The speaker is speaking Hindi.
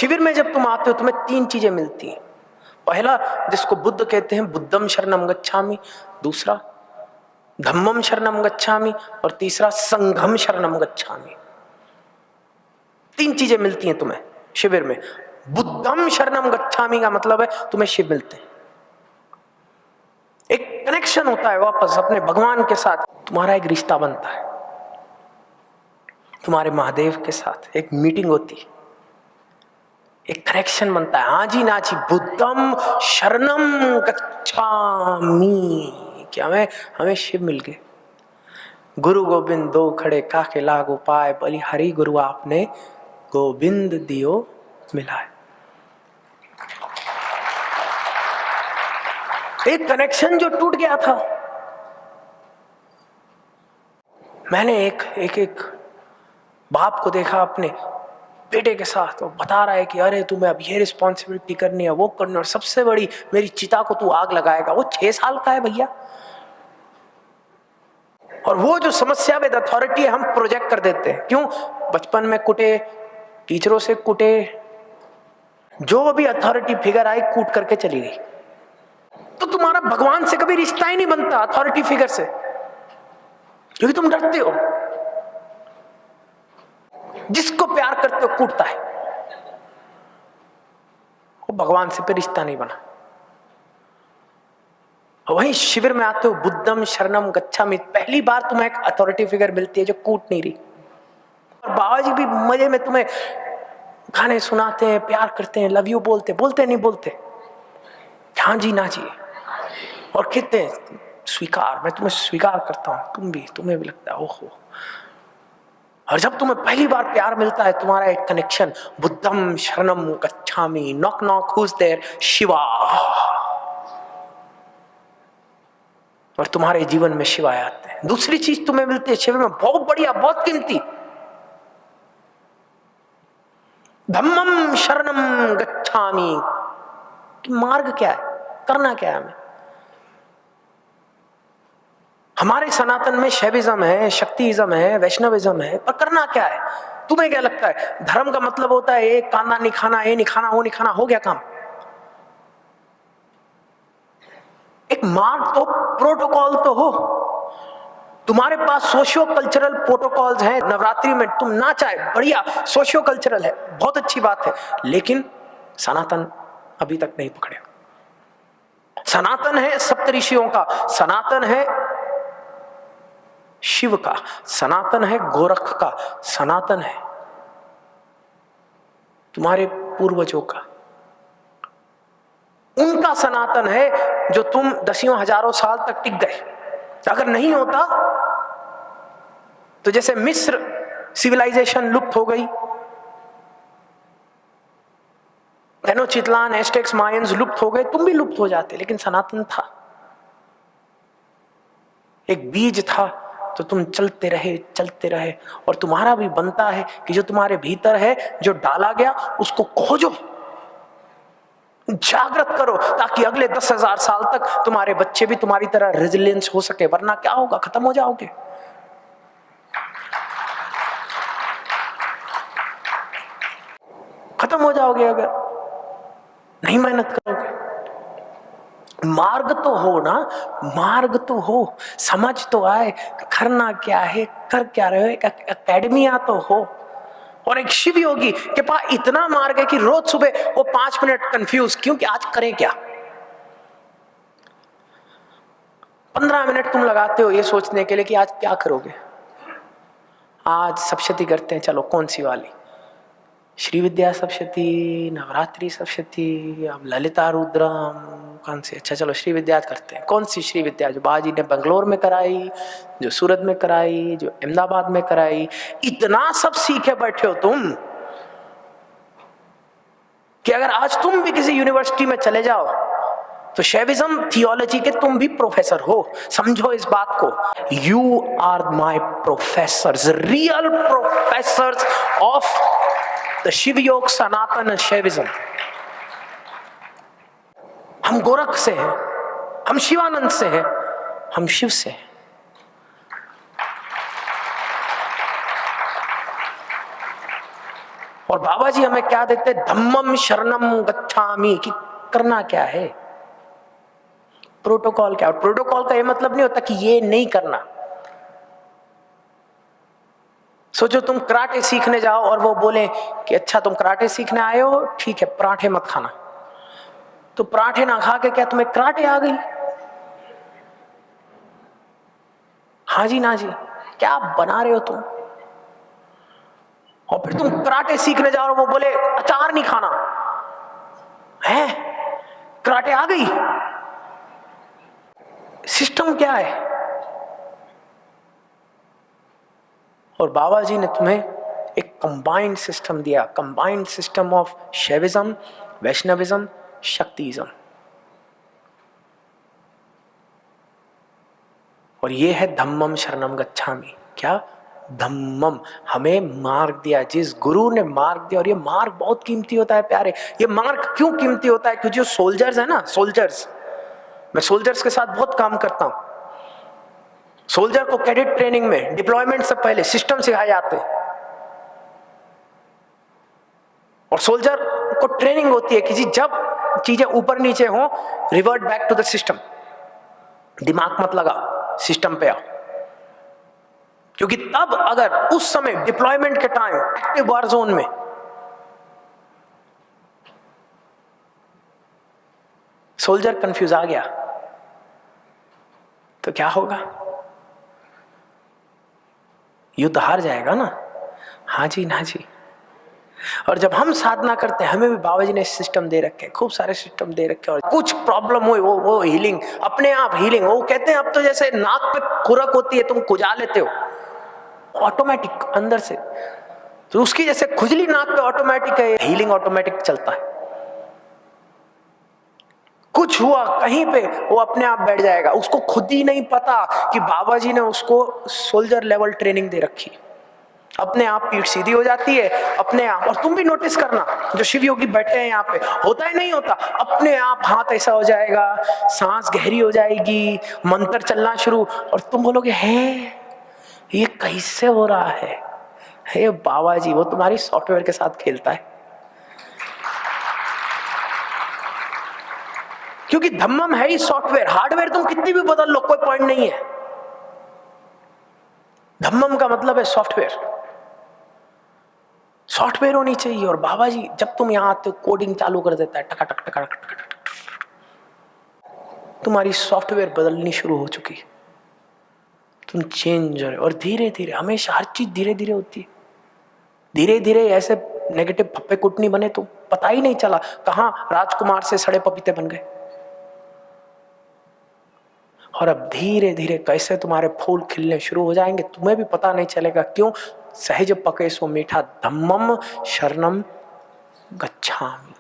शिविर में जब तुम आते हो तुम्हें 3 चीजें मिलती हैं। पहला, जिसको बुद्ध कहते हैं, बुद्धम शरणम गच्छामि। दूसरा, धम्मम शरणम गच्छामि। और तीसरा, संघम शरणम गच्छामि। 3 चीजें मिलती हैं तुम्हें शिविर में। बुद्धम शरणम गच्छामि का मतलब है तुम्हें शिव मिलते हैं, एक कनेक्शन होता है वापस अपने भगवान के साथ, तुम्हारा एक रिश्ता बनता है तुम्हारे महादेव के साथ, एक मीटिंग होती है, एक कनेक्शन बनता है। हाँ जी ना जी, बुद्धम शरणम गच्छामि, क्या हमें शिव मिल गए। गुरु गोविंद दो खड़े काके लागो पाए, बलिहारी गुरु आपने गोविंद दियो मिलाए। एक कनेक्शन जो टूट गया था। मैंने एक बाप को देखा अपने बेटे के साथ, वो बता रहा है कि अरे तुम्हें अब ये रिस्पॉन्सिबिलिटी करनी है, वो करनी है, और सबसे बड़ी मेरी चिता को तू आग लगाएगा। वो 6 साल का है भैया, और वो जो समस्या विद अथॉरिटी है हम प्रोजेक्ट कर देते हैं। क्यों? बचपन में कुटे, टीचरों से कुटे, जो भी अथॉरिटी फिगर आई कूट करके चली गई। तो तुम्हारा भगवान से कभी रिश्ता ही नहीं बनता अथॉरिटी फिगर से, क्योंकि तुम डरते हो। जिसको प्यार करते हो कूटता है, वो भगवान से पे रिश्ता नहीं बना। वहीं शिविर में आते हो, बुद्धम शरणम गच्छामि, पहली बार तुम्हें एक अथॉरिटी फिगर मिलती है जो कूट नहीं रही। और बाबा जी भी मजे में तुम्हें गाने सुनाते हैं, प्यार करते हैं, लव यू बोलते नहीं बोलते, हाँ जी ना जी, और कहते हैं स्वीकार, मैं तुम्हें स्वीकार करता हूं, तुम्हें भी लगता है ओहो। और जब तुम्हें पहली बार प्यार मिलता है, तुम्हारा एक कनेक्शन, बुद्धम शरणम गच्छामि, knock knock, who's there? Shiva. और तुम्हारे जीवन में शिवा आते हैं। दूसरी चीज तुम्हें मिलती है शिविर में, बहुत बढ़िया, बहुत कीमती, धम्मम शरणम गच्छामि। मार्ग क्या है, करना क्या है हमारे सनातन में? शैविज्म है, शक्तिज्म है, वैष्णविज्म है, पर करना क्या है? तुम्हें क्या लगता है धर्म का मतलब होता है एक कांदा नहीं खाना, ये नहीं खाना, वो नहीं खाना, हो गया काम? एक मार्ग तो, प्रोटोकॉल तो हो। तुम्हारे पास सोशियो कल्चरल प्रोटोकॉल्स हैं। नवरात्रि में तुम नाच आए, बढ़िया, सोशियो कल्चरल है, बहुत अच्छी बात है, लेकिन सनातन अभी तक नहीं पकड़े। सनातन है सप्तऋषियों का, सनातन है शिव का, सनातन है गोरख का, सनातन है तुम्हारे पूर्वजों का। उनका सनातन है जो तुम दसियों हजारों साल तक टिक गए। अगर नहीं होता तो जैसे मिस्र सिविलाइजेशन लुप्त हो गई, तेनोचितलान, एस्टेक्स, मायंस लुप्त हो गए, तुम भी लुप्त हो जाते, लेकिन सनातन था, एक बीज था, तो तुम चलते रहे। और तुम्हारा भी बनता है कि जो तुम्हारे भीतर है, जो डाला गया, उसको खोजो, जागृत करो, ताकि अगले 10,000 साल तक तुम्हारे बच्चे भी तुम्हारी तरह रेजिलियंस हो सके। वरना क्या होगा, खत्म हो जाओगे। खत्म हो जाओगे अगर नहीं मेहनत करोगे। मार्ग तो हो ना, मार्ग तो हो, समझ तो आए करना क्या है, कर क्या रहे हो, एक एकेडमिया तो हो। और एक शिव योगी के पास इतना मार्ग है कि रोज सुबह वो 5 मिनट कंफ्यूज, क्योंकि आज करें क्या। 15 मिनट तुम लगाते हो ये सोचने के लिए कि आज क्या करोगे। आज सप्तशती करते हैं, चलो कौन सी वाली, श्री विद्या सप्तशती, नवरात्रि सप्तशती, अब ललिता रुद्रम, कौन सी? अच्छा चलो श्री विद्या करते हैं। कौन सी श्री विद्या? जो बाजी ने बेंगलोर में कराई, जो सूरत में कराई, जो अहमदाबाद में कराई। इतना सब सीखे बैठे हो तुम कि अगर आज तुम भी किसी यूनिवर्सिटी में चले जाओ तो शैविज्म थियोलॉजी के तुम भी प्रोफेसर हो। समझो इस बात को, you are my professors, real professors of the Shiv Yoga, Sanatan Shaivism. हम गोरख से हैं, हम शिवानंद से हैं, हम शिव से हैं। और बाबा जी हमें क्या देते? धम्मम शरणम गच्छामि, कि करना क्या है, प्रोटोकॉल क्या। और प्रोटोकॉल का ये मतलब नहीं होता कि ये नहीं करना। सोचो तुम कराटे सीखने जाओ और वो बोले कि अच्छा तुम कराटे सीखने आए हो, ठीक है, पराठे मत खाना। तो पराठे ना खा के क्या तुम्हें कराटे आ गई? हाँ जी ना जी, क्या बना रहे हो तुम? और फिर तुम कराटे सीखने जाओ और वो बोले अचार नहीं खाना है, कराटे आ गई। सिस्टम क्या है? और बाबा जी ने तुम्हें एक कंबाइंड सिस्टम दिया, combined system of Shaivism, Vaishnavism, Shaktism. और ये है धम्मम शरणम गच्छामि। क्या? धम्मम, हमें मार्ग दिया, जिस गुरु ने मार्ग दिया। और ये मार्ग बहुत कीमती होता है प्यारे। ये मार्ग क्यों कीमती होता है? क्योंकि जो सोल्जर्स है ना, सोल्जर्स, मैं सोल्जर्स के साथ बहुत काम करता हूं। सोल्जर को कैडेट ट्रेनिंग में डिप्लॉयमेंट से पहले सिस्टम सिखाए जाते हैं, और सोल्जर को ट्रेनिंग होती है कि जी जब चीजें ऊपर नीचे हो, revert back to the system, दिमाग मत लगा, सिस्टम पे आओ। क्योंकि तब अगर उस समय डिप्लॉयमेंट के टाइम एक्टिव वार जोन में सोल्जर कंफ्यूज आ गया तो क्या होगा? युद्ध हार जाएगा ना। हाँ जी ना जी। और जब हम साधना करते हैं, हमें भी बाबा जी ने सिस्टम दे रखे हैं, खूब सारे सिस्टम दे रखे हैं। और कुछ प्रॉब्लम हुई, वो हीलिंग, अपने आप हीलिंग। वो कहते हैं अब तो जैसे नाक पे खुरक होती है, तुम खुजा लेते हो ऑटोमेटिक अंदर से, तो उसकी जैसे खुजली नाक पे ऑटोमेटिक है, हीलिंग ऑटोमेटिक चलता है। कुछ हुआ कहीं पे, वो अपने आप बैठ जाएगा, उसको खुद ही नहीं पता कि बाबा जी ने उसको सोल्जर लेवल ट्रेनिंग दे रखी। अपने आप पीठ सीधी हो जाती है अपने आप। और तुम भी नोटिस करना, जो शिव योगी बैठे हैं यहाँ पे, होता ही नहीं होता, अपने आप हाथ ऐसा हो जाएगा, सांस गहरी हो जाएगी, मंत्र चलना शुरू, और तुम बोलोगे है ये कैसे हो रहा है? हे बाबा जी, वो तुम्हारी सॉफ्टवेयर के साथ खेलता है। क्योंकि धम्मम है ही सॉफ्टवेयर, हार्डवेयर तुम कितनी भी बदल लो कोई पॉइंट नहीं है। धम्मम का मतलब है सॉफ्टवेयर, सॉफ्टवेयर होनी चाहिए। और बाबा जी जब तुम यहां आते हो, कोडिंग चालू कर देता है, टका टक टका टक टक, तुम्हारी सॉफ्टवेयर बदलनी शुरू हो चुकी है, तुम चेंज हो रहे हो। और धीरे धीरे, हमेशा हर चीज धीरे धीरे होती है। धीरे धीरे ऐसे नेगेटिव पप्पे कुटनी बने, तुम पता ही नहीं चला कहां राजकुमार से सड़े पपीते बन गए। और अब धीरे धीरे कैसे तुम्हारे फूल खिलने शुरू हो जाएंगे, तुम्हें भी पता नहीं चलेगा। क्यों? सहज पके सो मीठा, धम्मम शरणम गच्छामि।